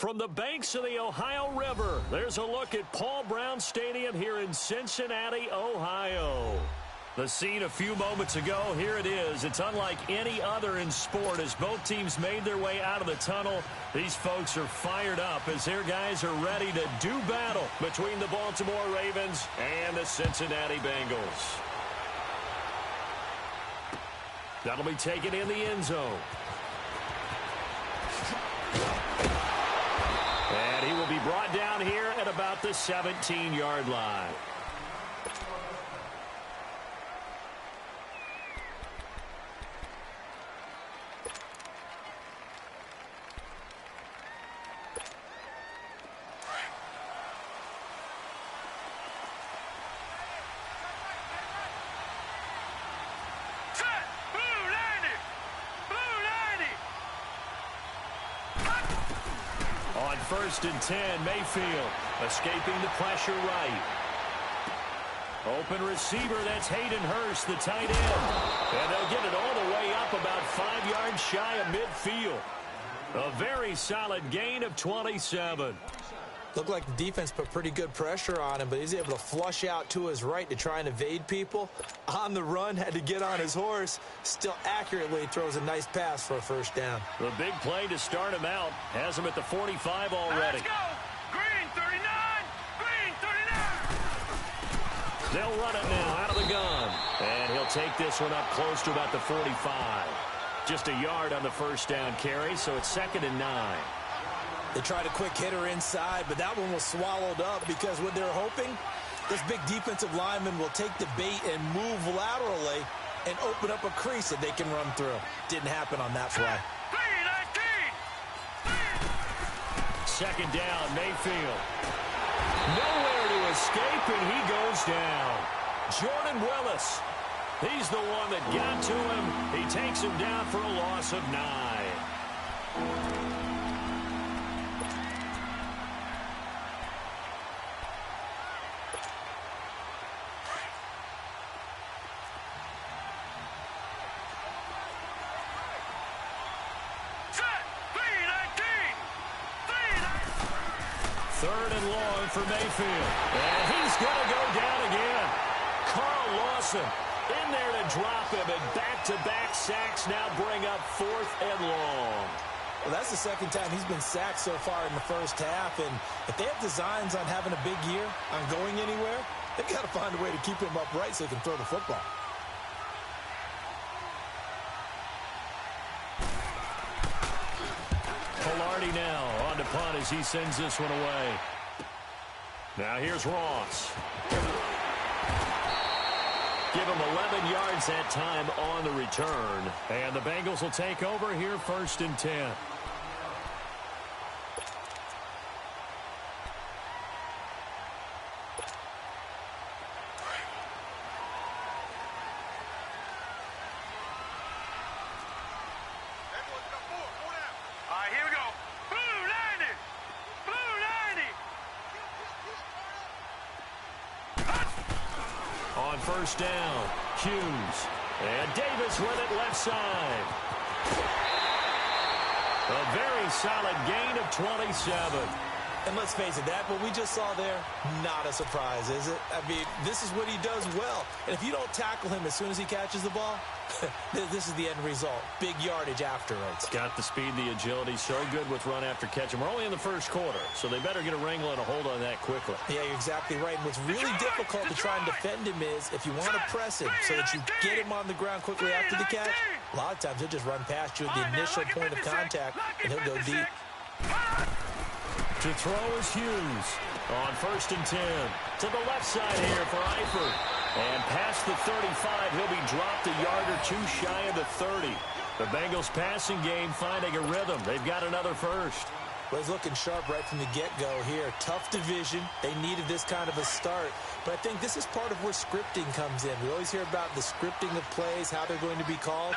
From the banks of the Ohio River, there's a look at Paul Brown Stadium here in Cincinnati, Ohio. The scene a few moments ago, here it is. It's unlike any other in sport as both teams made their way out of the tunnel. These folks are fired up as their guys are ready to do battle between the Baltimore Ravens and the Cincinnati Bengals. That'll be taken in the end zone. And he will be brought down here at about the 17-yard line. First and 10, Mayfield escaping the pressure right. Open receiver, that's Hayden Hurst, the tight end. And they'll get it all the way up about 5 yards shy of midfield. A very solid gain of 27. Looked like the defense put pretty good pressure on him, but he's able to flush out to his right to try and evade people. On the run, had to get on his horse. Still accurately throws a nice pass for a first down. The big play to start him out has him at the 45 already. Let's go! Green 39! Green 39! They'll run it now out of the gun. And he'll take this one up close to about the 45. Just a yard on the first down carry, so it's 2nd and 9. They tried a quick hitter inside, but that one was swallowed up because what they're hoping, this big defensive lineman will take the bait and move laterally and open up a crease that they can run through. Didn't happen on that play. 2nd down, Mayfield. Nowhere to escape, and he goes down. Jordan Willis. He's the one that got to him. He takes him down for a loss of 9. Third and long for Mayfield. And he's going to go down again. Carl Lawson in there to drop him, and back-to-back sacks now bring up 4th and long. Well, that's the second time he's been sacked so far in the first half, and if they have designs on having a big year, on going anywhere, they've got to find a way to keep him upright so he can throw the football. Now on to punt as he sends this one away. Now here's Ross. Give him 11 yards that time on the return. And the Bengals will take over here 1st and 10. First down, Hughes. And Davis with it left side. A very solid gain of 27. And let's face it, that what we just saw there, not a surprise, is it? I mean, this is what he does well. And if you don't tackle him as soon as he catches the ball, this is the end result. Big yardage afterwards. Got the speed, the agility, so good with run after catch. And we're only in the first quarter, so they better get a wrangle and a hold on that quickly. Yeah, you're exactly right. And what's really difficult to try and defend him is if you want to press him so that you get him on the ground quickly after the catch, a lot of times he'll just run past you at the initial point of contact, and he'll go deep. To throw is Hughes on 1st and 10. To the left side here for Eifert. And past the 35, he'll be dropped a yard or two shy of the 30. The Bengals passing game finding a rhythm. They've got another first. Well, he's looking sharp right from the get-go here. Tough division. They needed this kind of a start. But I think this is part of where scripting comes in. We always hear about the scripting of plays, how they're going to be called.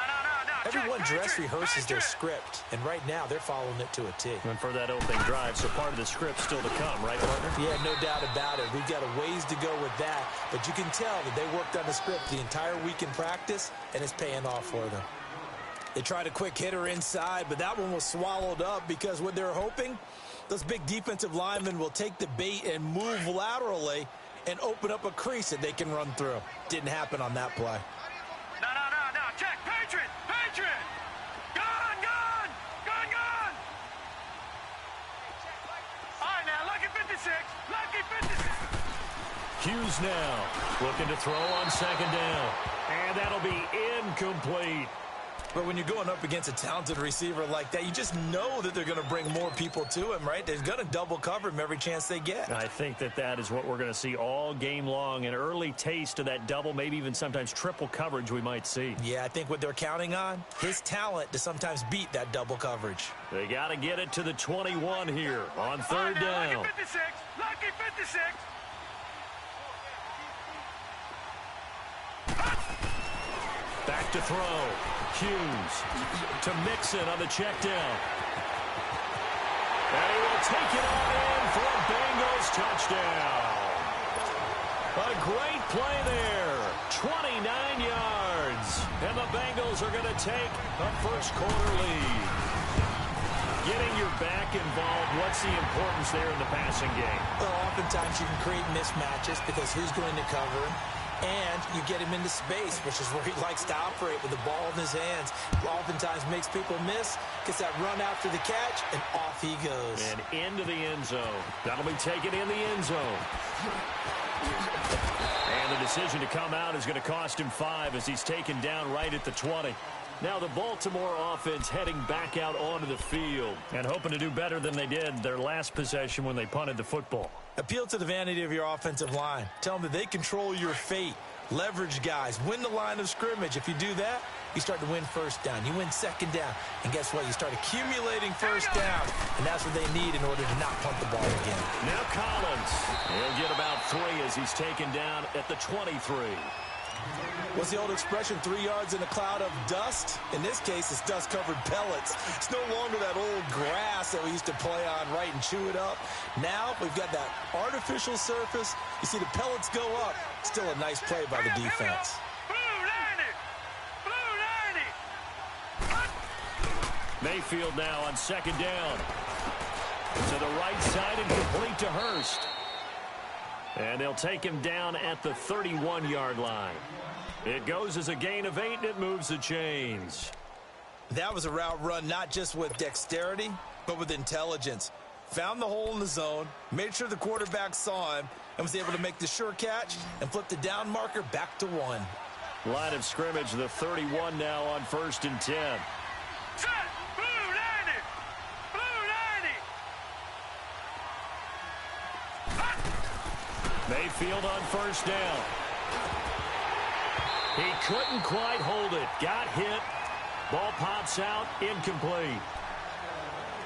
Everyone dress rehearses their script, and right now they're following it to a T. And for that opening drive, so part of the script still to come, right, partner? Yeah, no doubt about it. We've got a ways to go with that, but you can tell that they worked on the script the entire week in practice, and it's paying off for them. They tried a quick hitter inside, but that one was swallowed up because what they're hoping, Those big defensive linemen will take the bait and move laterally and open up a crease that they can run through. Didn't happen on that play. No. Check. Patriot. Gone. All right, now, lucky 56. Hughes now looking to throw on second down. And that'll be incomplete. But when you're going up against a talented receiver like that, you just know that they're going to bring more people to him, right? They're going to double cover him every chance they get. I think that is what we're going to see all game long. An early taste of that double, maybe even sometimes triple coverage we might see. Yeah, I think what they're counting on, his talent to sometimes beat that double coverage. They got to get it to the 21 here on third down. Lucky 56. Back to throw. Hughes to Mixon on the check down. And he will take it on in for a Bengals touchdown. A great play there. 29 yards. And the Bengals are going to take a first quarter lead. Getting your back involved, what's the importance there in the passing game? Well, oftentimes you can create mismatches because who's going to cover him? And you get him into space, which is where he likes to operate with the ball in his hands. Oftentimes makes people miss, gets that run after the catch, and off he goes. And into the end zone. That'll be taken in the end zone. And the decision to come out is going to cost him 5 as he's taken down right at the 20. Now the Baltimore offense heading back out onto the field and hoping to do better than they did their last possession when they punted the football. Appeal to the vanity of your offensive line. Tell them that they control your fate. Leverage guys. Win the line of scrimmage. If you do that, you start to win first down. You win second down. And guess what? You start accumulating first downs. And that's what they need in order to not punt the ball again. Now Collins. He'll get about 3 as he's taken down at the 23. What's the old expression, 3 yards in a cloud of dust? In this case, it's dust-covered pellets. It's no longer that old grass that we used to play on, right, and chew it up. Now we've got that artificial surface. You see the pellets go up. Still a nice play by the defense. Mayfield now on second down. To the right side and complete to Hurst. And they'll take him down at the 31-yard line. It goes as a gain of 8, and it moves the chains. That was a route run not just with dexterity, but with intelligence. Found the hole in the zone, made sure the quarterback saw him, and was able to make the sure catch and flip the down marker back to 1. Line of scrimmage, the 31 now on 1st and 10. Set! Blue 90! Mayfield on first down. He couldn't quite hold it. Got hit. Ball pops out. Incomplete.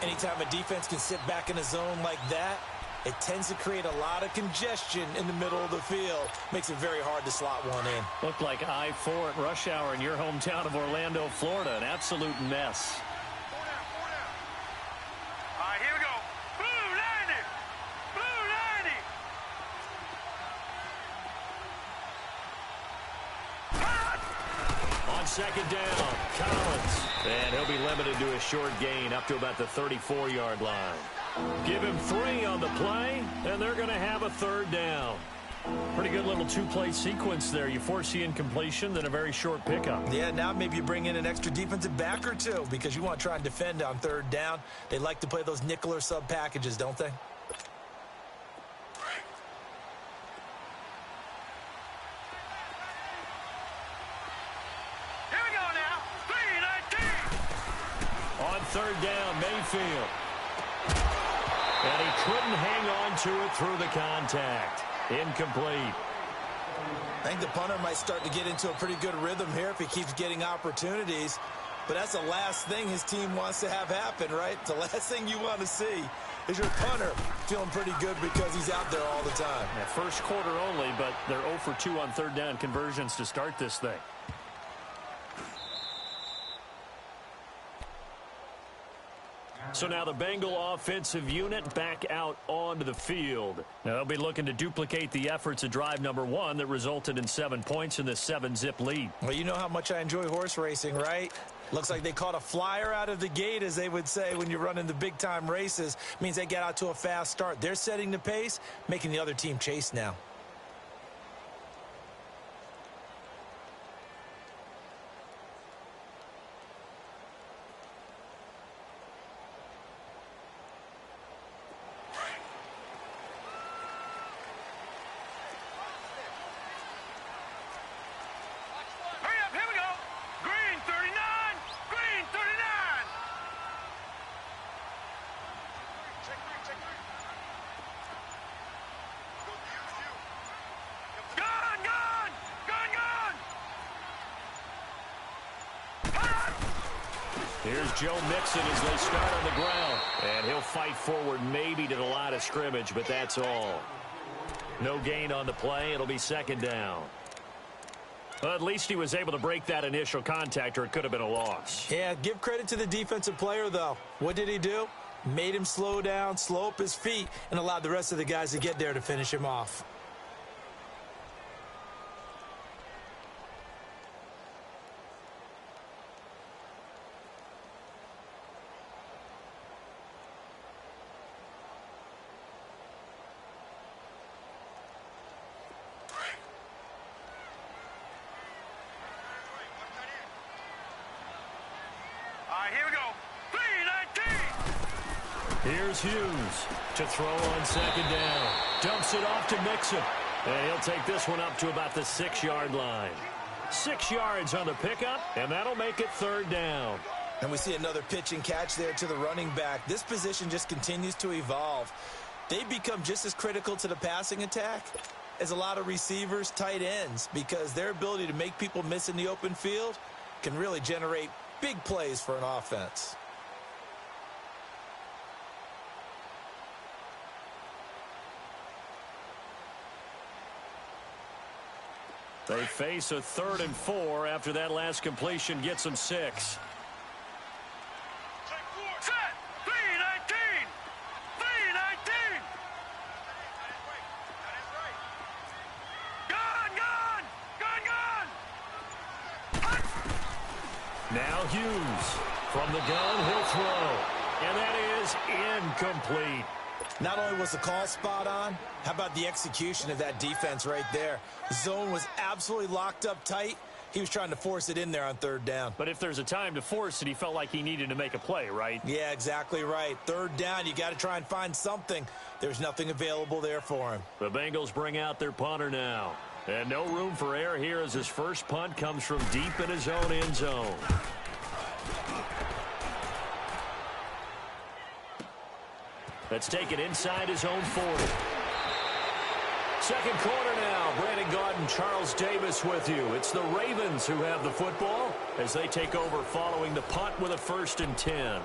Anytime a defense can sit back in a zone like that, it tends to create a lot of congestion in the middle of the field. Makes it very hard to slot one in. Looked like I-4 at rush hour in your hometown of Orlando, Florida. An absolute mess. All right, here we go. Blue 90! Blue 90! On second down, Collins. And he'll be limited to a short gain up to about the 34-yard line. Give him 3 on the play, and they're going to have a third down. Pretty good little 2-play sequence there. You force the incompletion, then a very short pickup. Yeah, now maybe you bring in an extra defensive back or 2 because you want to try and defend on third down. They like to play those nickel or sub packages, don't they? Here we go now. 3-19! On third down, Mayfield. And he couldn't hang on to it through the contact. Incomplete. I think the punter might start to get into a pretty good rhythm here if he keeps getting opportunities. But that's the last thing his team wants to have happen, right? The last thing you want to see is your punter feeling pretty good because he's out there all the time. Yeah, first quarter only, but they're 0 for 2 on third down conversions to start this thing. So now the Bengal offensive unit back out onto the field. Now they'll be looking to duplicate the efforts of drive number 1 that resulted in 7 points in the 7-zip lead. Well, you know how much I enjoy horse racing, right? Looks like they caught a flyer out of the gate, as they would say when you're running the big-time races. Means they get out to a fast start. They're setting the pace, making the other team chase now. Here's Joe Mixon as they start on the ground. And he'll fight forward maybe to the line of scrimmage, but that's all. No gain on the play. It'll be second down. Well, at least he was able to break that initial contact, or it could have been a loss. Yeah, give credit to the defensive player, though. What did he do? Made him slow down, slow up his feet, and allowed the rest of the guys to get there to finish him off. Here we go. 3-19. Here's Hughes to throw on second down. Dumps it off to Mixon. And he'll take this one up to about the 6-yard line. 6 yards on the pickup, and that'll make it third down. And we see another pitch and catch there to the running back. This position just continues to evolve. They become just as critical to the passing attack as a lot of receivers, tight ends, because their ability to make people miss in the open field can really generate big plays for an offense. They face a 3rd and 4 after that last completion gets them 6. Set. 3-19. 3-19. Gone. Now Hughes from the gun, he'll throw. And that is incomplete. Not only was the call spot on, how about the execution of that defense right there? The zone was absolutely locked up tight. He was trying to force it in there on 3rd down. But if there's a time to force it, he felt like he needed to make a play, right? Yeah, exactly right. 3rd down, you got to try and find something. There's nothing available there for him. The Bengals bring out their punter now. And no room for error here as his first punt comes from deep in his own end zone. Let's take it inside his own 40. Second quarter now. Brandon Gaudin, Charles Davis with you. It's the Ravens who have the football as they take over following the punt with a 1st and 10.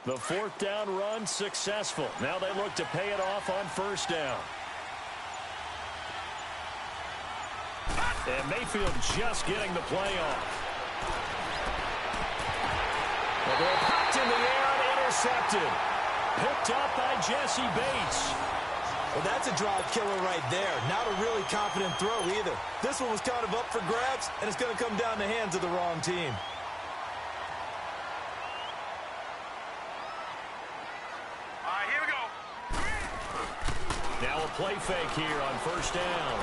The 4th down run successful. Now they look to pay it off on 1st down. And Mayfield just getting the play off. The ball popped in the air and intercepted. Picked up by Jesse Bates. Well, that's a drive killer right there. Not a really confident throw either. This one was kind of up for grabs, and it's going to come down the hands of the wrong team. Play fake here on 1st down.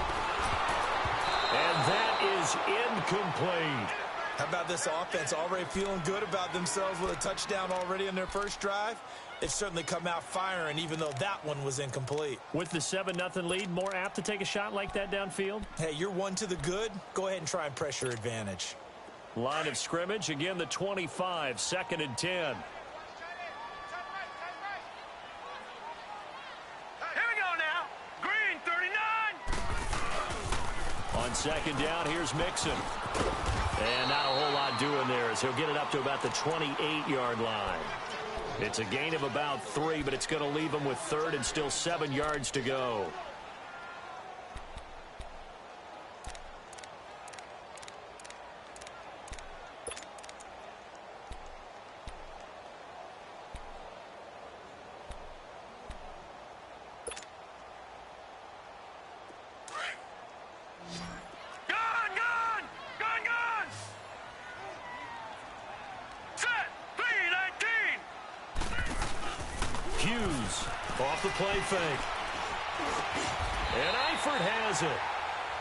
And that is incomplete. How about this offense already feeling good about themselves with a touchdown already in their first drive? They've certainly come out firing, even though that one was incomplete. With the 7-0 lead, more apt to take a shot like that downfield? Hey, you're one to the good. Go ahead and try and press your advantage. Line of scrimmage, again the 25, 2nd and 10. On second down, here's Mixon. And not a whole lot doing there as he'll get it up to about the 28-yard line. It's a gain of about 3, but it's going to leave him with third and still 7 yards to go. Off the play fake. And Eifert has it.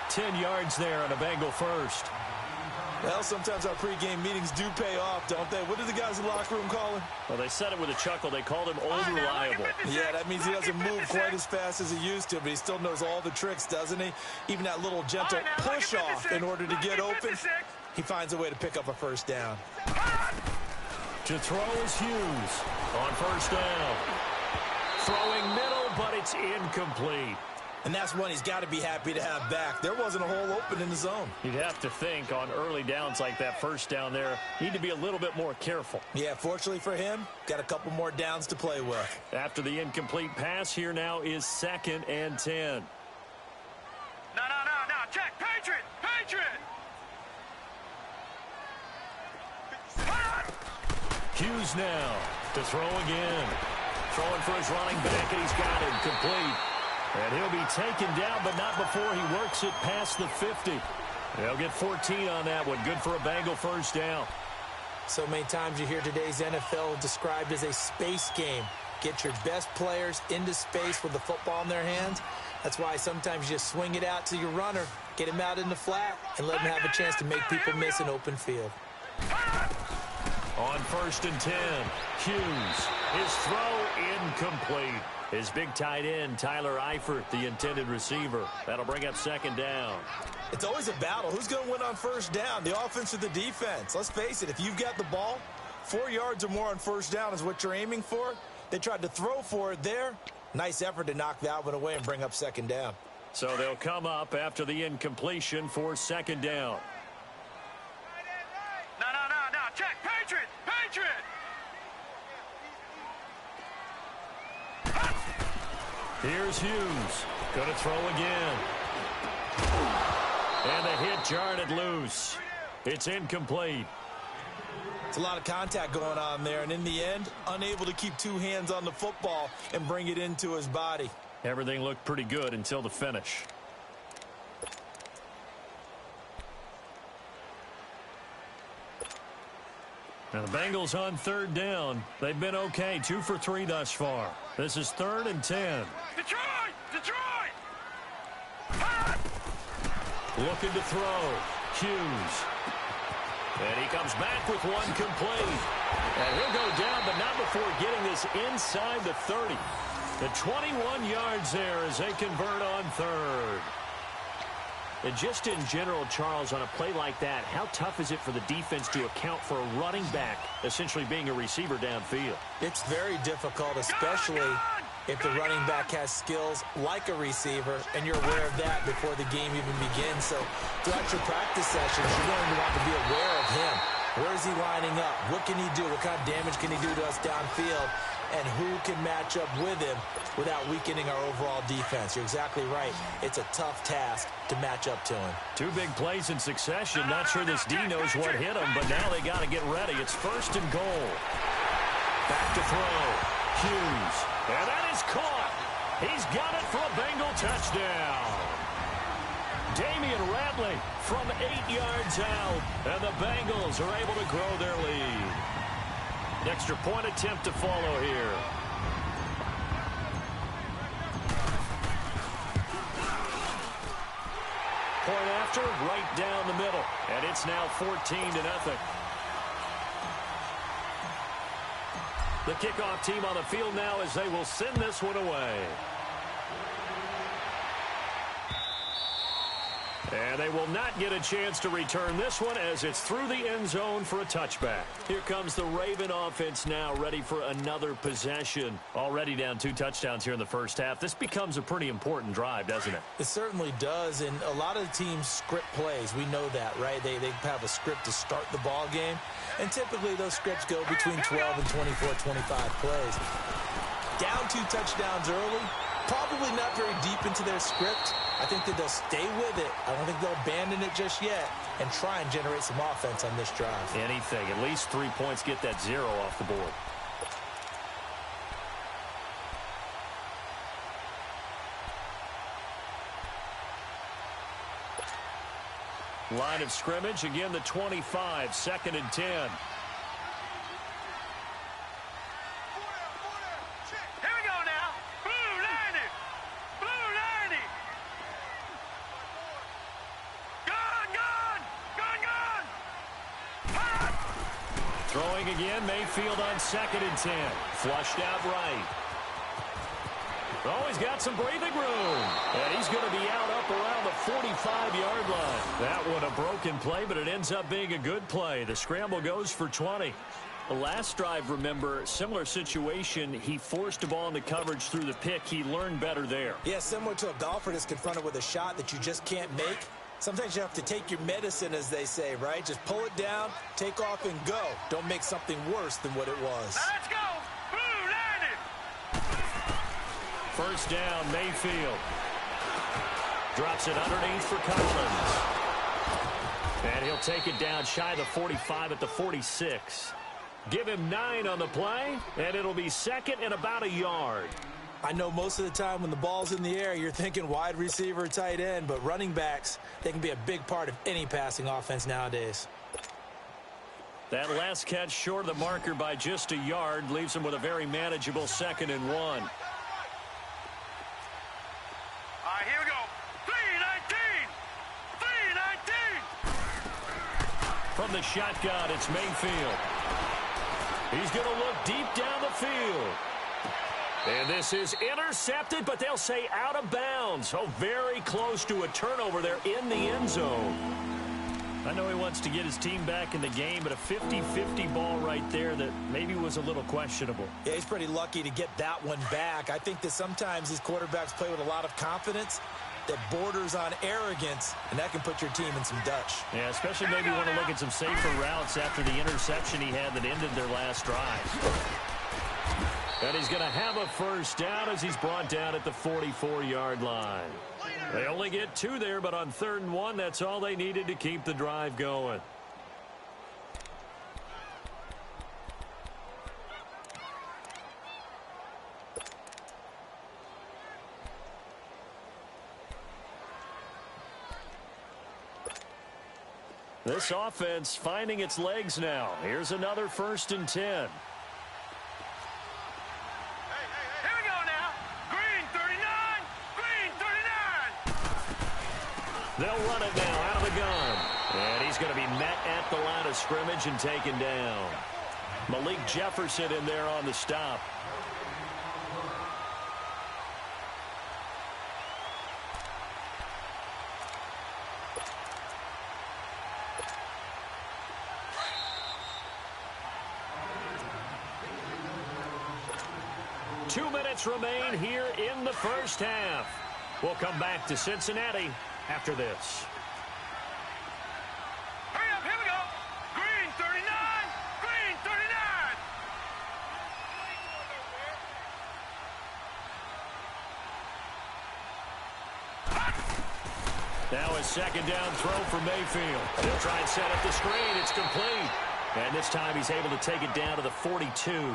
10 yards there on a Bengal first. Well, sometimes our pregame meetings do pay off, don't they? What did the guys in the locker room call him? Well, they said it with a chuckle. They called him old reliable. Yeah, that means he doesn't move quite as fast as he used to, but he still knows all the tricks, doesn't he? Even that little gentle push-off in order to get open, he finds a way to pick up a first down. To throw is Hughes on first down. Throwing middle, but it's incomplete. And that's one he's got to be happy to have back. There wasn't a hole open in the zone. You'd have to think on early downs like that first down there, need to be a little bit more careful. Yeah, fortunately for him, got a couple more downs to play with. After the incomplete pass, here now is 2nd and 10. No. Check. Patriot. Hughes now to throw again. Throwing for his running back, and he's got it complete. And he'll be taken down, but not before he works it past the 50. They'll get 14 on that one. Good for a Bengal first down. So many times you hear today's NFL described as a space game. Get your best players into space with the football in their hands. That's why sometimes you just swing it out to your runner, get him out in the flat, and let him have a chance to make people miss an open field. On 1st and 10, Hughes. His throw incomplete. His big tight end, Tyler Eifert, the intended receiver. That'll bring up 2nd down. It's always a battle. Who's going to win on first down, the offense or the defense? Let's face it, if you've got the ball, 4 yards or more on first down is what you're aiming for. They tried to throw for it there. Nice effort to knock that one away and bring up 2nd down. So they'll come up after the incompletion for 2nd down. No. Check. Patriot. Here's Hughes. Going to throw again. And the hit jarred it loose. It's incomplete. It's a lot of contact going on there, and in the end, unable to keep 2 hands on the football and bring it into his body. Everything looked pretty good until the finish. Now the Bengals on 3rd down. They've been okay, 2 for 3 thus far. This is 3rd and 10. Detroit! Looking to throw. Hughes. And he comes back with one complete. And he'll go down, but not before getting this inside the 30. The 21 yards there as they convert on 3rd. And just in general, Charles, on a play like that, how tough is it for the defense to account for a running back essentially being a receiver downfield? It's very difficult, especially if the running back has skills like a receiver, and you're aware of that before the game even begins. So throughout your practice sessions, you're going to want to be aware of him. Where is he lining up? What can he do? What kind of damage can he do to us downfield? And who can match up with him without weakening our overall defense? You're exactly right. It's a tough task to match up to him. 2 big plays in succession. Not sure this D knows what hit him, but now they got to get ready. It's 1st and goal. Back to throw. Hughes. And that is caught. He's got it for a Bengal touchdown. Damian Radley from 8 yards out. And the Bengals are able to grow their lead. Extra point attempt to follow here. Point after, right down the middle. And it's now 14-0. The kickoff team on the field now as they will send this one away. And they will not get a chance to return this one as it's through the end zone for a touchback. Here comes the Raven offense now, ready for another possession. Already down 2 touchdowns here in the first half. This becomes a pretty important drive, doesn't it? It certainly does, and a lot of the teams script plays. We know that, right? They have a script to start the ball game, and typically those scripts go between 12 and 24, 25 plays. Down 2 touchdowns early, probably not very deep into their script. I think that they'll stay with it. I don't think they'll abandon it just yet and try and generate some offense on this drive. Anything. At least 3 points, get that 0 off the board. Line of scrimmage, again the 25, 2nd and 10. Throwing again, Mayfield on 2nd and 10. Flushed out right. Oh, he's got some breathing room. And he's going to be out up around the 45-yard line. That one a broken play, but it ends up being a good play. The scramble goes for 20. The last drive, remember, similar situation. He forced a ball into coverage through the pick. He learned better there. Yeah, similar to a golfer that's confronted with a shot that you just can't make. Sometimes you have to take your medicine, as they say, right? Just pull it down, take off, and go. Don't make something worse than what it was. Let's go! Blue, line it! First down, Mayfield. Drops it underneath for Collins. And he'll take it down shy of the 45 at the 46. Give him 9 on the play, and it'll be 2nd and about a yard. I know most of the time when the ball's in the air, you're thinking wide receiver, tight end, but running backs, they can be a big part of any passing offense nowadays. That last catch short of the marker by just a yard leaves him with a very manageable 2nd and 1. All right, here we go. 3-19! 3-19! From the shotgun, it's Mayfield. He's going to look deep down the field. And this is intercepted, but they'll say out of bounds. Oh, very close to a turnover there in the end zone. I know he wants to get his team back in the game, but a 50-50 ball right there that maybe was a little questionable. Yeah, he's pretty lucky to get that one back. I think that sometimes these quarterbacks play with a lot of confidence that borders on arrogance, and that can put your team in some Dutch. Yeah, especially maybe want to look at some safer routes after the interception he had that ended their last drive. And he's going to have a first down as he's brought down at the 44-yard line. They only get 2 there, but on 3rd and 1, that's all they needed to keep the drive going. This offense finding its legs now. Here's another 1st and 10. They'll run it now out of the gun. And he's going to be met at the line of scrimmage and taken down. Malik Jefferson in there on the stop. Two minutes remain here in the first half. We'll come back to Cincinnati after this. Hurry up, here we go. Green 39, green 39. Now a 2nd down throw for Mayfield. He'll try and set up the screen. It's complete. And this time he's able to take it down to the 42.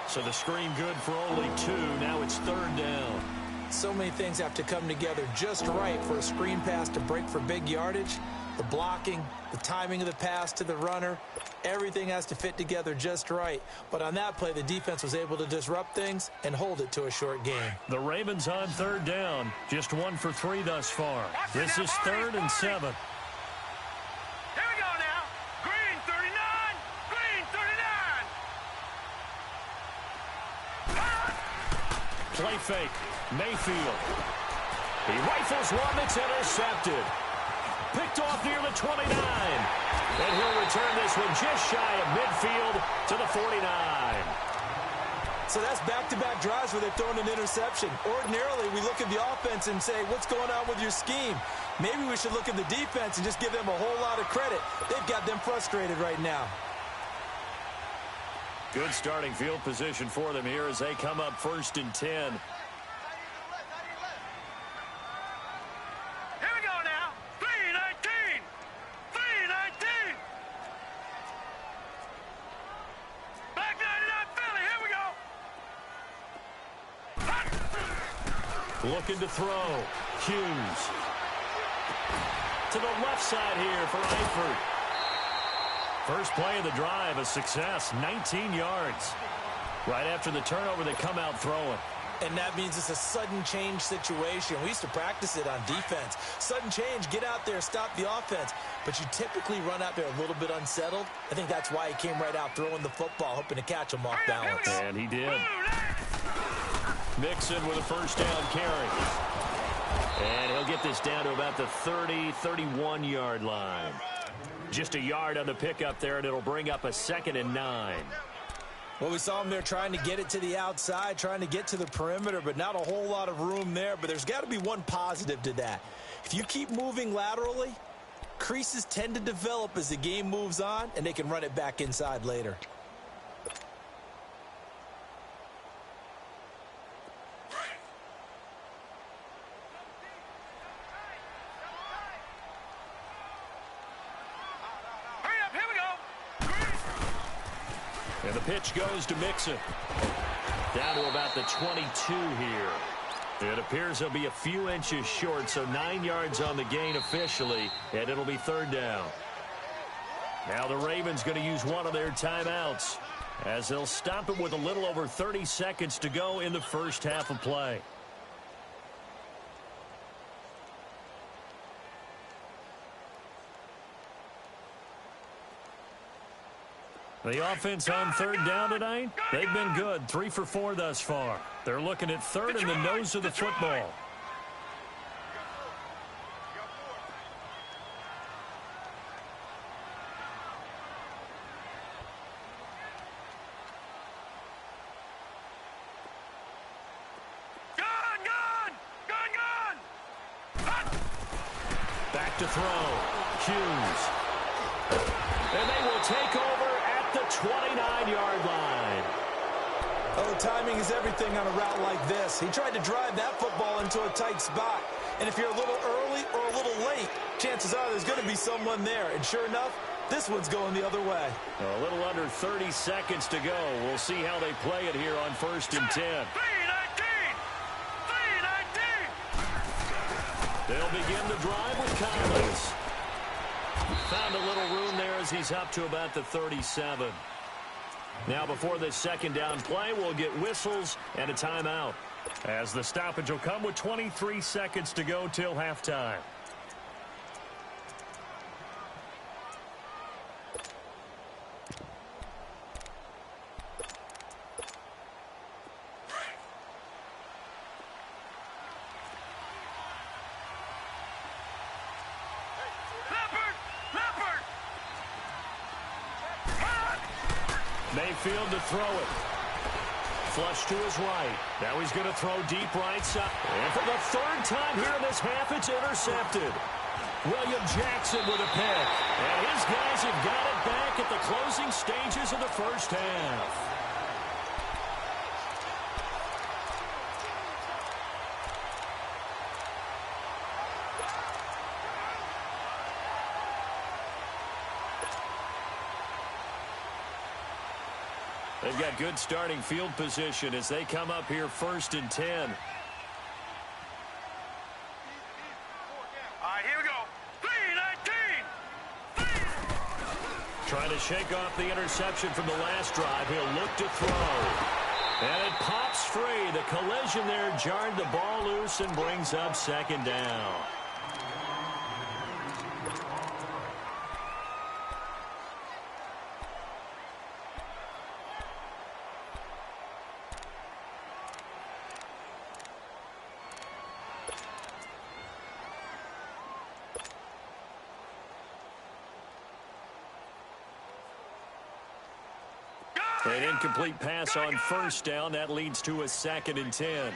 So the screen good for only 2. Now it's 3rd down. So many things have to come together just right for a screen pass to break for big yardage. The blocking, the timing of the pass to the runner, everything has to fit together just right. But on that play, the defense was able to disrupt things and hold it to a short game. The Ravens on 3rd down. Just 1 for 3 thus far. This is 3rd and 7. Here we go now. Green 39, green 39. Play fake. Mayfield. He rifles one that's intercepted. picked off near the 29. And he'll return this one just shy of midfield to the 49. So that's back-to-back drives where they've thrown an interception. Ordinarily, we look at the offense and say, what's going on with your scheme? Maybe we should look at the defense and just give them a whole lot of credit. They've got them frustrated right now. Good starting field position for them here as they come up 1st and 10. Here we go now. 3-19. 3-19. Back 99 Philly. Here we go. Looking to throw. Hughes. To the left side here for Eifert. First play of the drive, a success, 19 yards. Right after the turnover, they come out throwing. And that means it's a sudden change situation. We used to practice it on defense. Sudden change, get out there, stop the offense. But you typically run out there a little bit unsettled. I think that's why he came right out throwing the football, hoping to catch him off balance. And he did. Mixon with a first down carry. And he'll get this down to about the 30, 31-yard line. Just a yard on the pickup there, and it'll bring up a 2nd and 9. Well, we saw him there trying to get it to the outside, trying to get to the perimeter, but not a whole lot of room there. But there's got to be one positive to that. If you keep moving laterally, creases tend to develop as the game moves on, and they can run it back inside later. And the pitch goes to Mixon. Down to about the 22 here. It appears he'll be a few inches short, so 9 yards on the gain officially, and it'll be 3rd down. Now the Ravens going to use one of their timeouts as they'll stop it with a little over 30 seconds to go in the first half of play. The offense on 3rd down tonight, they've been good. 3 for 4 thus far. They're looking at 3rd in the nose of the football. Back to throw. Hughes. And they will take over at the 29-yard line. Oh, timing is everything on a route like this. He tried to drive that football into a tight spot. And if you're a little early or a little late, chances are there's going to be someone there. And sure enough, this one's going the other way. A little under 30 seconds to go. We'll see how they play it here on 1st and 10. 3-19. 3-19. They'll begin the drive with Collins. Found a little room there as he's up to about the 37. Now before this 2nd down play, we'll get whistles and a timeout, as the stoppage will come with 23 seconds to go till halftime. Mayfield to throw it. Flush to his right. Now he's going to throw deep right side. And for the 3rd time here in this half, it's intercepted. William Jackson with a pick. And his guys have got it back at the closing stages of the first half. They've got good starting field position as they come up here 1st and 10. All right, here we go. 3-19. Trying to shake off the interception from the last drive. He'll look to throw. And it pops free. The collision there jarred the ball loose and brings up 2nd down. An incomplete pass on first down. That leads to a 2nd and 10.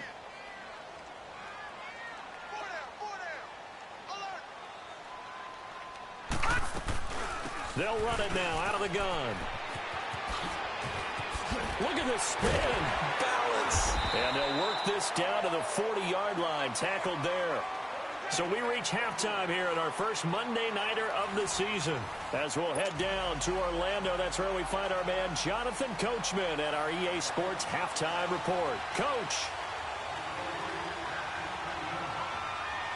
They'll run it now out of the gun. Look at the spin. Balance. And they'll work this down to the 40-yard line. Tackled there. So we reach halftime here at our first Monday Nighter of the season. As we'll head down to Orlando, that's where we find our man Jonathan Coachman at our EA Sports Halftime Report. Coach.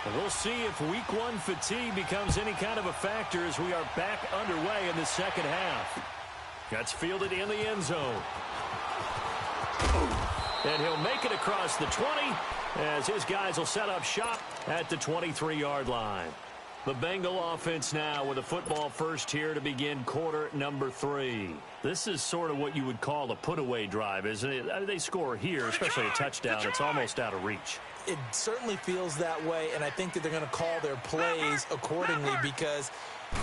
And we'll see if Week 1 fatigue becomes any kind of a factor as we are back underway in the second half. That's fielded in the end zone. And he'll make it across the 20 as his guys will set up shop at the 23-yard line. The Bengal offense now with a football first here to begin quarter number 3. This is sort of what you would call a put-away drive, isn't it? I mean, they score here, especially a touchdown. It's almost out of reach. It certainly feels that way, and I think that they're going to call their plays accordingly because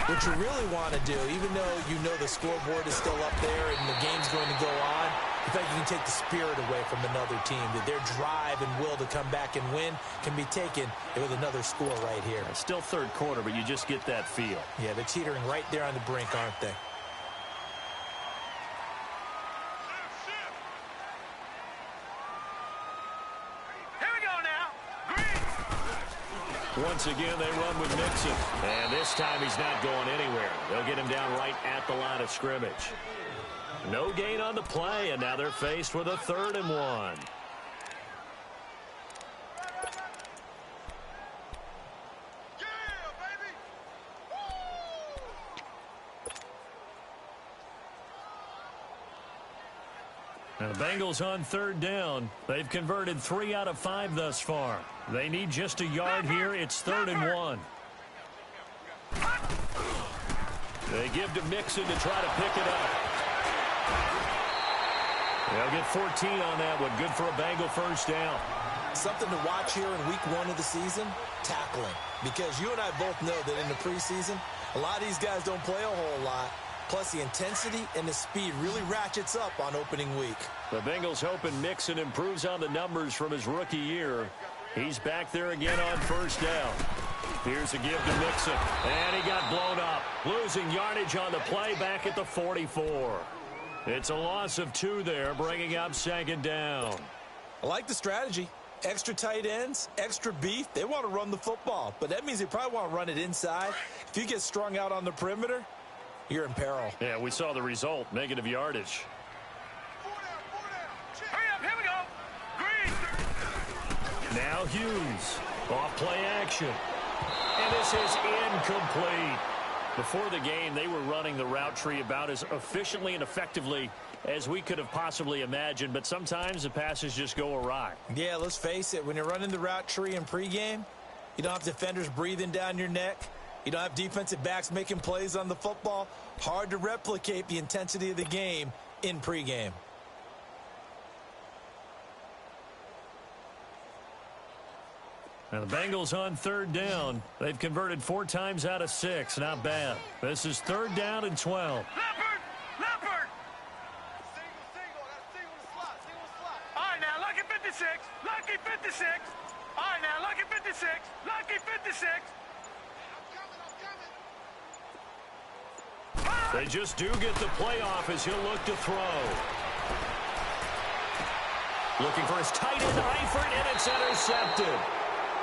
what you really want to do, even though you know the scoreboard is still up there and the game's going to go on, in fact, you can take the spirit away from another team, that their drive and will to come back and win can be taken with another score right here. Still third quarter, but you just get that feel. Yeah, they're teetering right there on the brink, aren't they? Once again, they run with Mixon. And this time he's not going anywhere. They'll get him down right at the line of scrimmage. No gain on the play, and now they're faced with a 3rd and 1. And the Bengals on 3rd down. They've converted 3 out of 5 thus far. They need just a yard here. It's 3rd and 1. They give to Mixon to try to pick it up. They'll get 14 on that one. Good for a Bengal first down. Something to watch here in week 1 of the season, tackling. Because you and I both know that in the preseason, a lot of these guys don't play a whole lot. Plus, the intensity and the speed really ratchets up on opening week. The Bengals hoping Mixon improves on the numbers from his rookie year. He's back there again on first down. Here's a give to Mixon. And he got blown up. Losing yardage on the play back at the 44. It's a loss of 2 there, bringing up 2nd down. I like the strategy. Extra tight ends, extra beef. They want to run the football. But that means they probably want to run it inside. If you get strung out on the perimeter, you're in peril. Yeah, we saw the result. Negative yardage. Hurry up, here we go. Green. Now Hughes. Off play action. And this is incomplete. Before the game, they were running the route tree about as efficiently and effectively as we could have possibly imagined, but sometimes the passes just go awry. Yeah, let's face it. When you're running the route tree in pregame, you don't have defenders breathing down your neck. You don't have defensive backs making plays on the football. Hard to replicate the intensity of the game in pregame. And the Bengals on 3rd down. They've converted 4 times out of 6. Not bad. This is 3rd down and 12. Leopard! Leopard! Single. All right, now, lucky 56. Lucky 56. All right, now, lucky 56. Lucky 56. They just do get the playoff as he'll look to throw. Looking for his tight end, Eifert, and it's intercepted.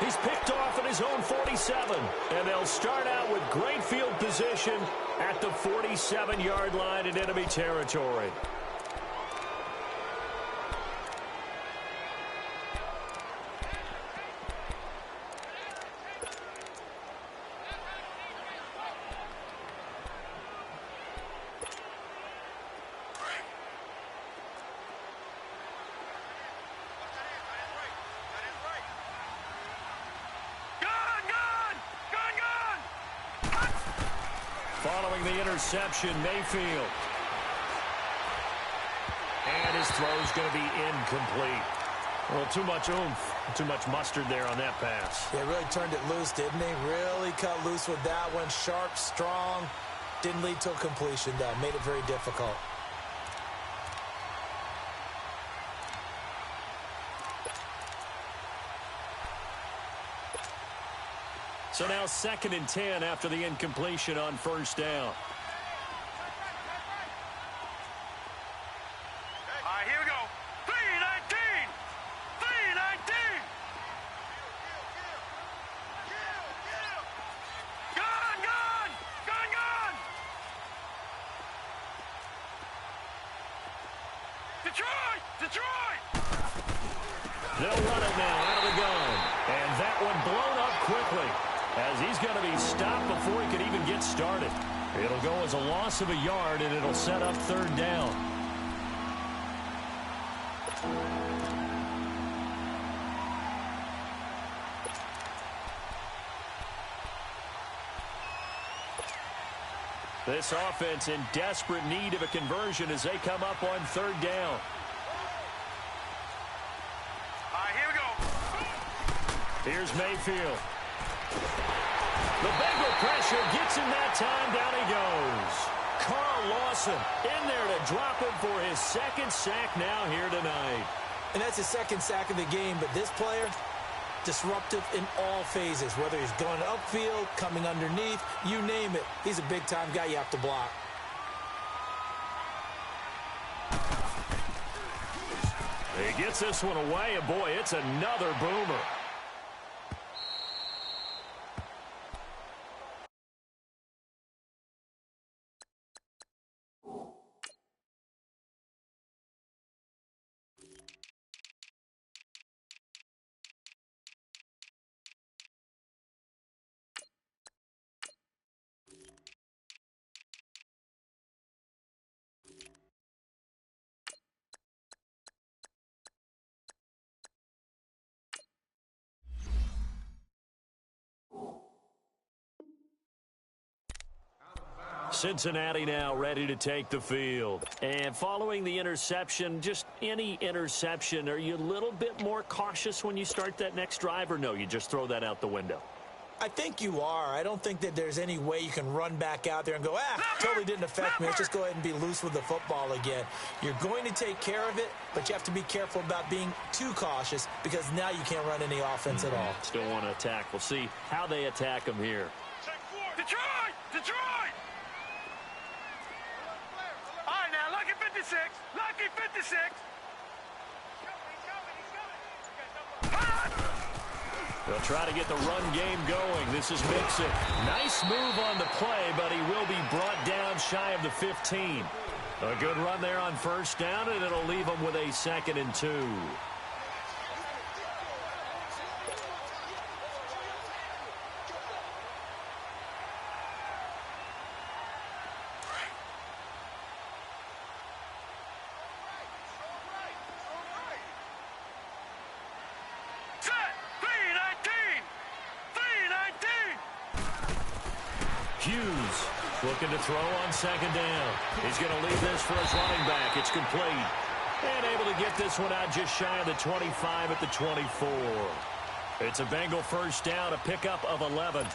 He's picked off at his own 47. And they'll start out with great field position at the 47-yard line in enemy territory. Following the interception, Mayfield. And his throw's going to be incomplete. Well, too much oomph, too much mustard there on that pass. They really turned it loose, didn't they? Really cut loose with that one. Sharp, strong. Didn't lead to a completion, though. Made it very difficult. So now 2nd and 10 after the incompletion on first down. All right, here we go. 3-19. 3-19. Gun. Detroit. They'll run it now out of the gun. And that one blown up quickly, as he's going to be stopped before he can even get started. It'll go as a loss of a yard, and it'll set up 3rd down. This offense in desperate need of a conversion as they come up on 3rd down. All right, here we go. Here's Mayfield. The Bengal pressure gets him that time. Down he goes. Carl Lawson in there to drop him for his 2nd sack now here tonight. And that's his 2nd sack of the game, but this player, disruptive in all phases, whether he's going upfield, coming underneath, you name it. He's a big-time guy you have to block. He gets this one away, and boy, it's another boomer. Cincinnati now ready to take the field. And following the interception, just any interception, are you a little bit more cautious when you start that next drive, or no, you just throw that out the window? I think you are. I don't think that there's any way you can run back out there and go, totally didn't affect me. Let's just go ahead and be loose with the football again. You're going to take care of it, but you have to be careful about being too cautious because now you can't run any offense at all. Still want to attack. We'll see how they attack them here. Detroit! All right, now, lucky 56. Lucky 56. They'll try to get the run game going. This is Mixon. Nice move on the play, but he will be brought down shy of the 15. A good run there on first down, and it'll leave him with a 2nd and 2. Hughes looking to throw on 2nd down. He's going to leave this for his running back. It's complete. And able to get this one out just shy of the 25 at the 24. It's a Bengal first down, a pickup of 11.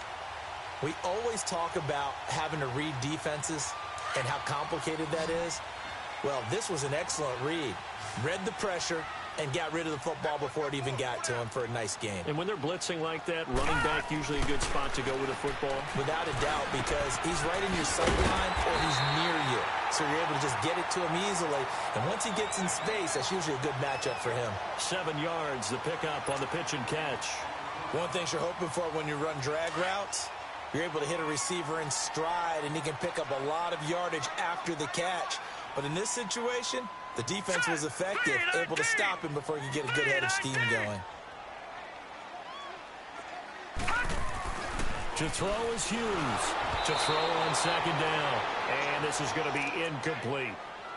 We always talk about having to read defenses and how complicated that is. Well, this was an excellent read. Read the pressure and got rid of the football before it even got to him for a nice game. And when they're blitzing like that, running back usually a good spot to go with the football? Without a doubt, because he's right in your sight line or he's near you. So you're able to just get it to him easily. And once he gets in space, that's usually a good matchup for him. 7 yards, the pickup on the pitch and catch. One thing you're hoping for when you run drag routes, you're able to hit a receiver in stride, and he can pick up a lot of yardage after the catch. But in this situation, the defense was effective, able to stop him before he could get a good head of steam going. To throw is Hughes. To throw on 2nd down. And this is going to be incomplete.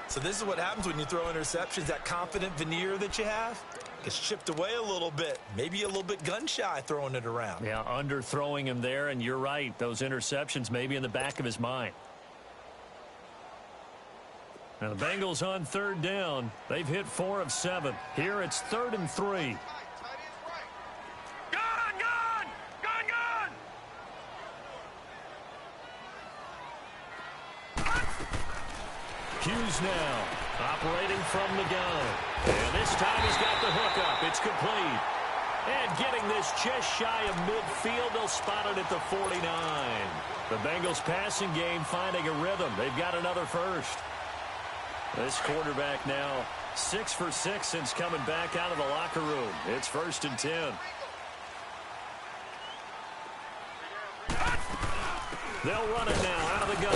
So this is what happens when you throw interceptions. That confident veneer that you have gets chipped away a little bit. Maybe a little bit gun-shy throwing it around. Yeah, underthrowing him there, and you're right. Those interceptions may be in the back of his mind. Now the Bengals on 3rd down. They've hit 4 of 7. Here it's 3rd and 3. Gun! Hughes now operating from the gun. And this time he's got the hookup. It's complete. And getting this just shy of midfield, they'll spot it at the 49. The Bengals passing game finding a rhythm. They've got another first. This quarterback now 6 for 6 since coming back out of the locker room. It's 1st and 10. They'll run it now out of the gun.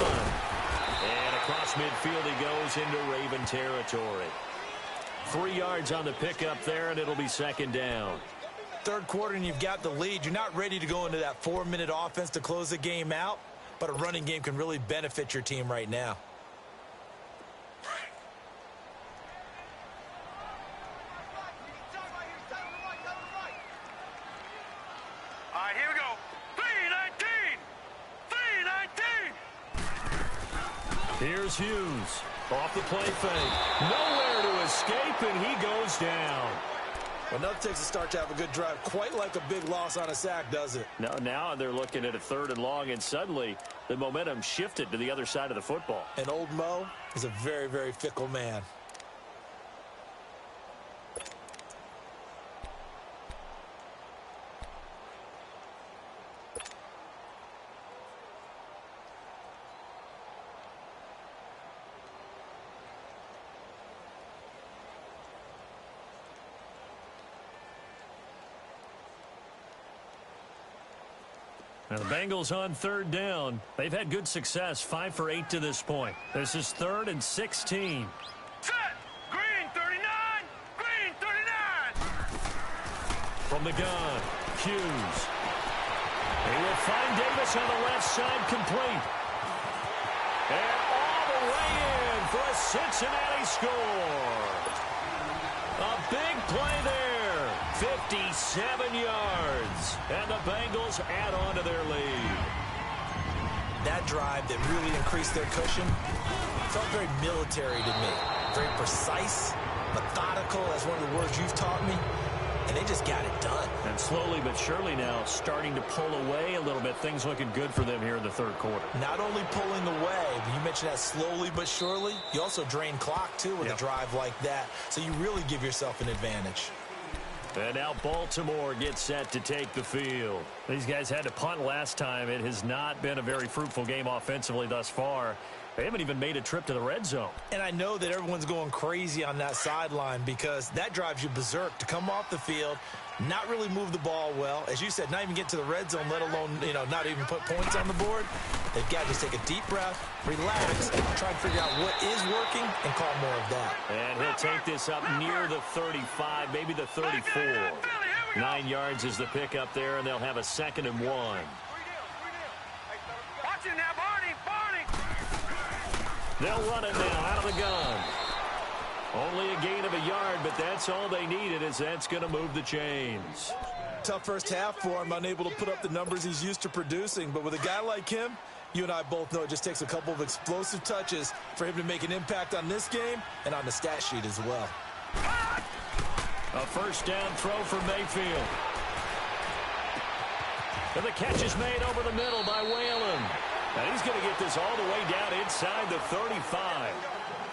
And across midfield he goes into Raven territory. 3 yards on the pickup there, and it'll be 2nd down. Third quarter and you've got the lead. You're not ready to go into that 4-minute offense to close the game out, but a running game can really benefit your team right now. All right, here we go. 3-19. 3-19. Here's Hughes. Off the play fake. Nowhere to escape, and he goes down. Well, nothing takes a start to have a good drive. Quite like a big loss on a sack, does it? No, now they're looking at a 3rd and long, and suddenly the momentum shifted to the other side of the football. And old Mo is a very, very fickle man. Now the Bengals on 3rd down. They've had good success, 5 for 8 to this point. This is 3rd and 16. Set. Green 39. Green 39. From the gun, Hughes. He will find Davis on the left side, complete. And all the way in for a Cincinnati score. A big play there. 57 yards. And the Bengals add on to their lead. That drive that really increased their cushion felt very military to me. Very precise, methodical, as one of the words you've taught me. And they just got it done. And slowly but surely now starting to pull away a little bit. Things looking good for them here in the 3rd quarter. Not only pulling away, but you mentioned that slowly but surely. You also drain clock, too, with a drive like that. So you really give yourself an advantage. And now Baltimore gets set to take the field. These guys had to punt last time. It has not been a very fruitful game offensively thus far. They haven't even made a trip to the red zone. And I know that everyone's going crazy on that sideline because that drives you berserk to come off the field, not really move the ball well. As you said, not even get to the red zone, let alone, not even put points on the board. They've got to just take a deep breath, relax, try and figure out what is working, and call more of that. And he'll take this up near the 35, maybe the 34. 9 yards is the pickup there, and they'll have a 2nd and 1. Watch it now, Barney. They'll run it now out of the gun. Only a gain of a yard, but that's all they needed, as that's going to move the chains. Tough first half for him, unable to put up the numbers he's used to producing. But with a guy like him, you and I both know it just takes a couple of explosive touches for him to make an impact on this game and on the stat sheet as well. A 1st down throw for Mayfield. And the catch is made over the middle by Whalen. And he's going to get this all the way down inside the 35.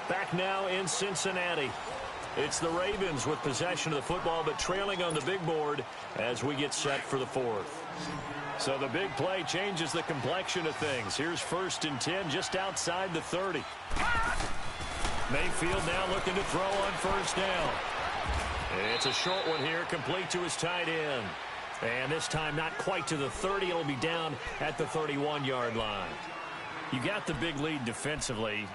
Back now in Cincinnati. It's the Ravens with possession of the football, but trailing on the big board as we get set for the 4th. So the big play changes the complexion of things. Here's 1st and 10 just outside the 30. Mayfield now looking to throw on 1st down. It's a short one here, complete to his tight end. And this time not quite to the 30. It'll be down at the 31-yard line. You got the big lead defensively.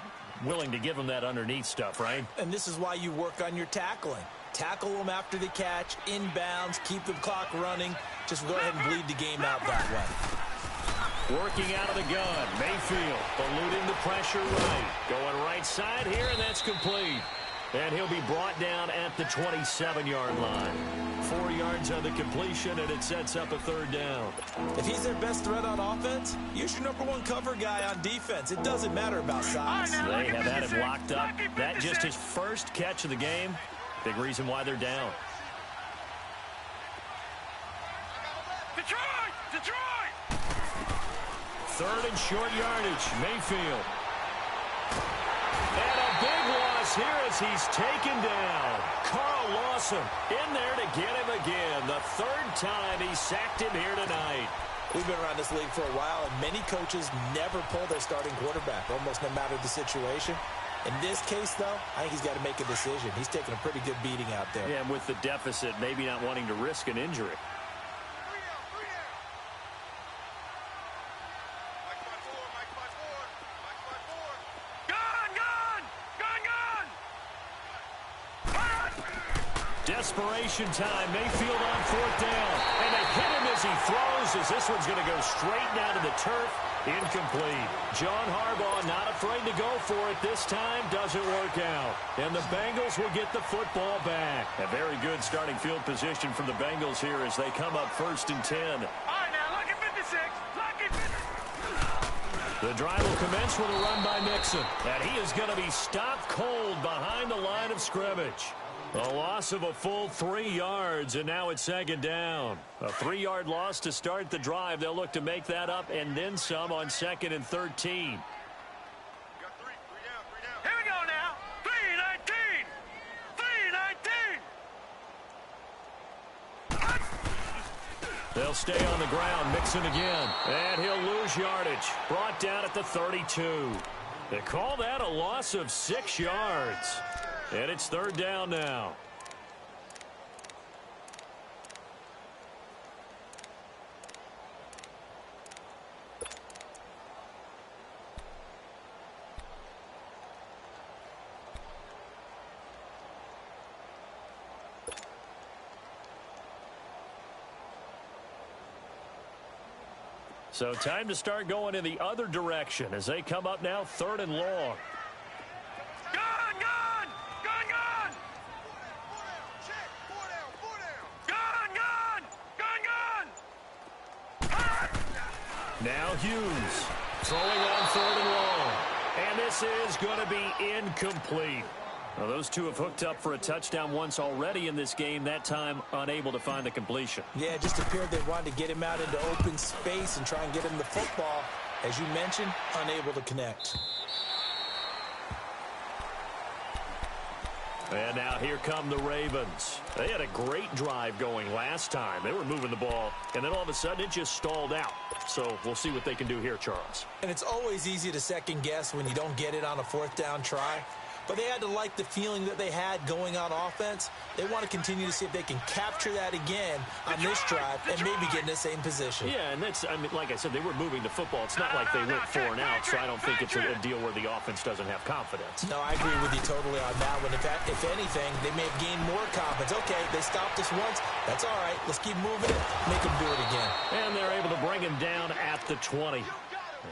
Willing to give them that underneath stuff, right? And this is why you work on your tackling. Tackle them after the catch, inbounds, keep the clock running. Just go ahead and bleed the game out that way. Working out of the gun. Mayfield eluding the pressure right. Going right side here, and that's complete. And he'll be brought down at the 27-yard line. 4 yards on the completion, and it sets up a 3rd down. If he's their best threat on offense, use your #1 cover guy on defense. It doesn't matter about size. They have had him locked up. That just his first catch of the game. Big reason why they're down. Detroit! 3rd and short yardage. Mayfield. And a big loss loss here as he's taken down. Carl Lawson in there to get him again. The third time he sacked him here tonight. We've been around this league for a while, and many coaches never pull their starting quarterback, almost no matter the situation. In this case, though, I think he's got to make a decision. He's taking a pretty good beating out there. Yeah, and with the deficit, maybe not wanting to risk an injury. Desperation time. Mayfield on fourth down. And they hit him as he throws, as this one's going to go straight down to the turf. Incomplete. John Harbaugh not afraid to go for it this time. Doesn't work out. And the Bengals will get the football back. A very good starting field position for the Bengals here as they come up 1st and 10. All right, now, lucky 56. Lucky 56. The drive will commence with a run by Mixon. And he is going to be stopped cold behind the line of scrimmage. A loss of a full 3 yards, and now it's 2nd down. A 3-yard loss to start the drive. They'll look to make that up and then some on 2nd and 13. Got three down. Here we go now. 3-19. 3-19. They'll stay on the ground. Mixon again. And he'll lose yardage. Brought down at the 32. They call that a loss of 6 yards. And it's 3rd down now. So time to start going in the other direction as they come up now 3rd and long. Now Hughes throwing on 3rd and long. And this is going to be incomplete. Well, those two have hooked up for a touchdown once already in this game, that time unable to find the completion. Yeah, it just appeared they wanted to get him out into open space and try and get him the football. As you mentioned, unable to connect. And now here come the Ravens. They had a great drive going last time. They were moving the ball, and then all of a sudden it just stalled out. So we'll see what they can do here, Charles. And it's always easy to second guess when you don't get it on a 4th down try. But they had to like the feeling that they had going on offense. They want to continue to see if they can capture that again on this drive and maybe get in the same position. Yeah, and that's, I mean, like I said, they were moving the football. It's not like they went 4 and out, so I don't think it's a deal where the offense doesn't have confidence. No, I agree with you totally on that one. If anything, they may have gained more confidence. Okay, they stopped us once. That's all right. Let's keep moving it. Make them do it again. And they're able to bring him down at the 20.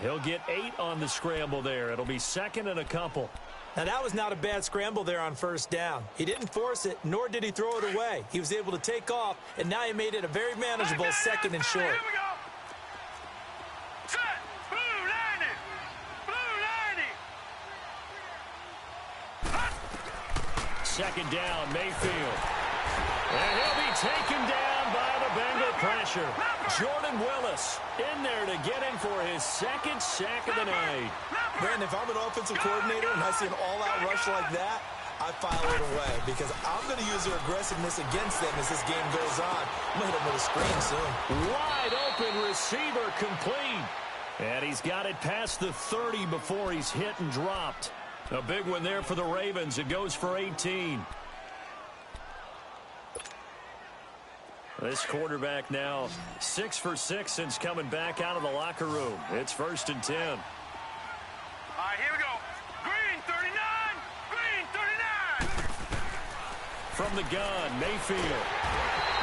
He'll get 8 on the scramble there. It'll be 2nd and a couple. Now, that was not a bad scramble there on 1st down. He didn't force it, nor did he throw it away. He was able to take off, and now he made it a very manageable 2nd and short. Here we go. Set. Blue 90. Blue 90. 2nd down, Mayfield. And he'll be taken down by the Bengal pressure. Jordan Willis in there to get him for his 2nd sack of the night. Man, if I'm an offensive coordinator and I see an all-out rush like that, I file it away because I'm going to use their aggressiveness against them as this game goes on. I'm going to hit them with a screen soon. Wide open receiver complete. And he's got it past the 30 before he's hit and dropped. A big one there for the Ravens. It goes for 18. This quarterback now 6 for 6 since coming back out of the locker room. It's 1st and 10. All right, here we go. Green 39. Green 39. From the gun, Mayfield.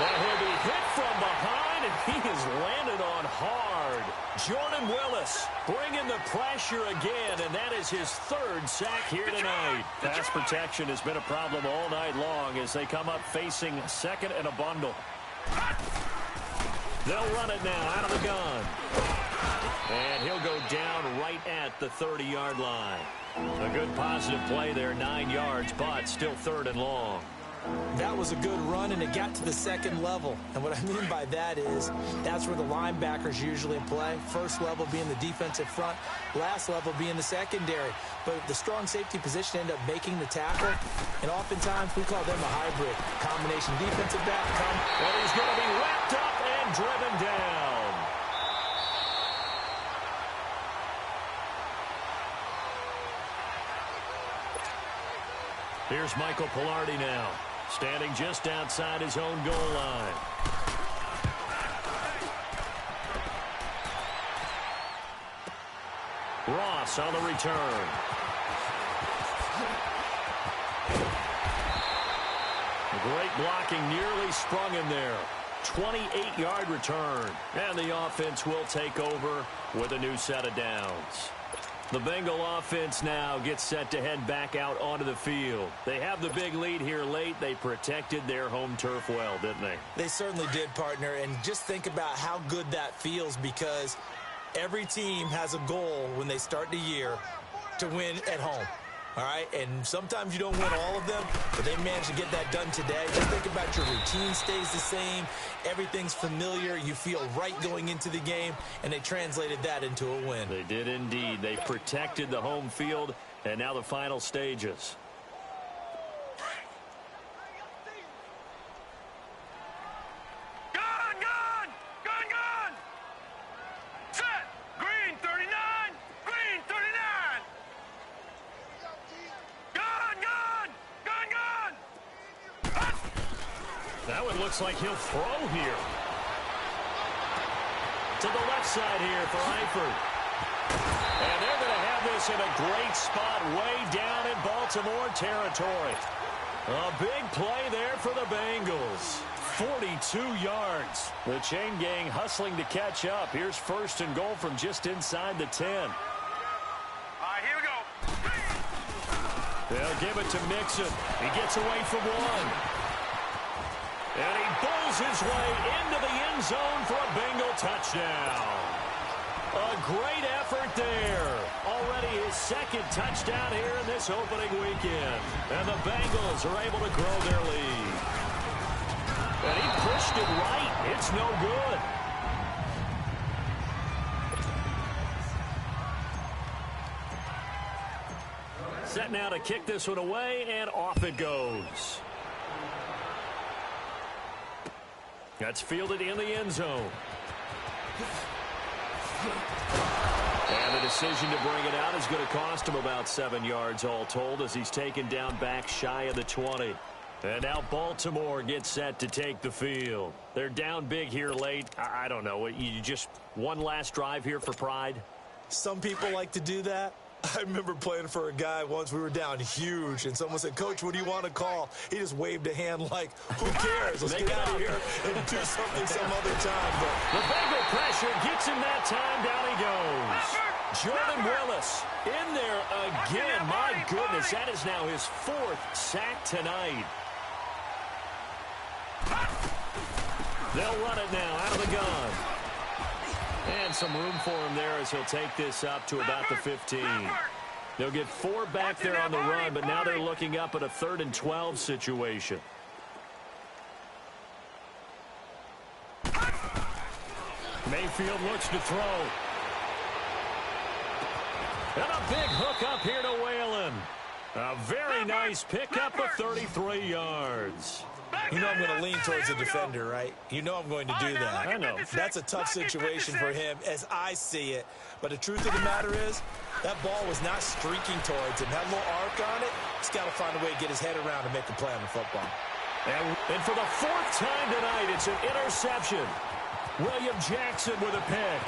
Now he'll be hit from behind, and he has landed on hard. Jordan Willis bringing the pressure again, and that is his 3rd sack here tonight. Pass protection has been a problem all night long as they come up facing 2nd and a bundle. They'll run it now out of the gun. And he'll go down right at the 30-yard line. A good positive play there, 9 yards, but still 3rd and long. That was a good run, and it got to the second level. And what I mean by that is that's where the linebackers usually play. First level being the defensive front, last level being the secondary. But the strong safety position ended up making the tackle, and oftentimes we call them a hybrid. Combination defensive back come. And he's going to be wrapped up and driven down. Here's Michael Pilardi now, standing just outside his own goal line. Ross on the return. Great blocking, nearly sprung him there. 28-yard return. And the offense will take over with a new set of downs. The Bengal offense now gets set to head back out onto the field. They have the big lead here late. They protected their home turf well, didn't they? They certainly did, partner. And just think about how good that feels, because every team has a goal when they start the year to win at home. All right, and sometimes you don't win all of them, but they managed to get that done today. Just think about your routine stays the same. Everything's familiar. You feel right going into the game, and they translated that into a win. They did indeed. They protected the home field, and now the final stages. That one looks like he'll throw here. To the left side here for Eifert. And they're going to have this in a great spot way down in Baltimore territory. A big play there for the Bengals. 42 yards. The chain gang hustling to catch up. Here's first and goal from just inside the 10. All right, here we go. They'll give it to Mixon. He gets away from one. And he bulls his way into the end zone for a Bengal touchdown. A great effort there. Already his second touchdown here in this opening weekend. And the Bengals are able to grow their lead. And he pushed it right. It's no good. Set now to kick this one away, and off it goes. That's fielded in the end zone. And the decision to bring it out is going to cost him about 7 yards all told, as he's taken down back shy of the 20. And now Baltimore gets set to take the field. They're down big here late. I don't know. You just one last drive here for pride? Some people like to do that. I remember playing for a guy once. We were down huge, and someone said, "Coach, what do you want to call?" He just waved a hand like, "Who cares? Let's get out of here and do something some other time." But the Bengal pressure gets him that time. Down he goes. Jordan Willis in there again. My goodness, that is now his 4th sack tonight. They'll run it now out of the gun. And some room for him there as he'll take this up to about the 15. They'll get 4 back there on the run, but now they're looking up at a 3rd and 12 situation. Mayfield looks to throw. And a big hook up here to Whalen. A very nice pickup of 33 yards. you know I'm going to lean towards the defender, right? You know I'm going to do that. I know. That's a tough situation for him as I see it. But the truth of the matter is, that ball was not streaking towards him. Had a little arc on it. He's got to find a way to get his head around and make a play on the football. And for the 4th time tonight, it's an interception. William Jackson with a pick.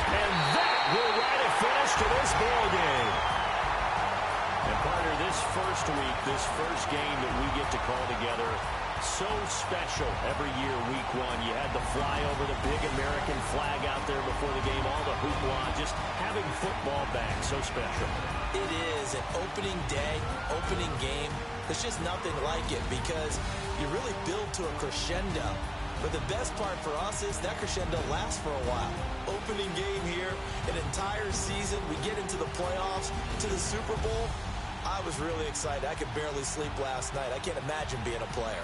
And that will write a finish to this ball game. And partner, this first week, this first game that we get to call together, so special every year, week 1. You had the flyover, the big American flag out there before the game, all the hoopla, just having football back, so special. It is an opening day, opening game. There's just nothing like it because you really build to a crescendo. But the best part for us is that crescendo lasts for a while. Opening game here, an entire season, we get into the playoffs, to the Super Bowl. I was really excited. I could barely sleep last night. I can't imagine being a player.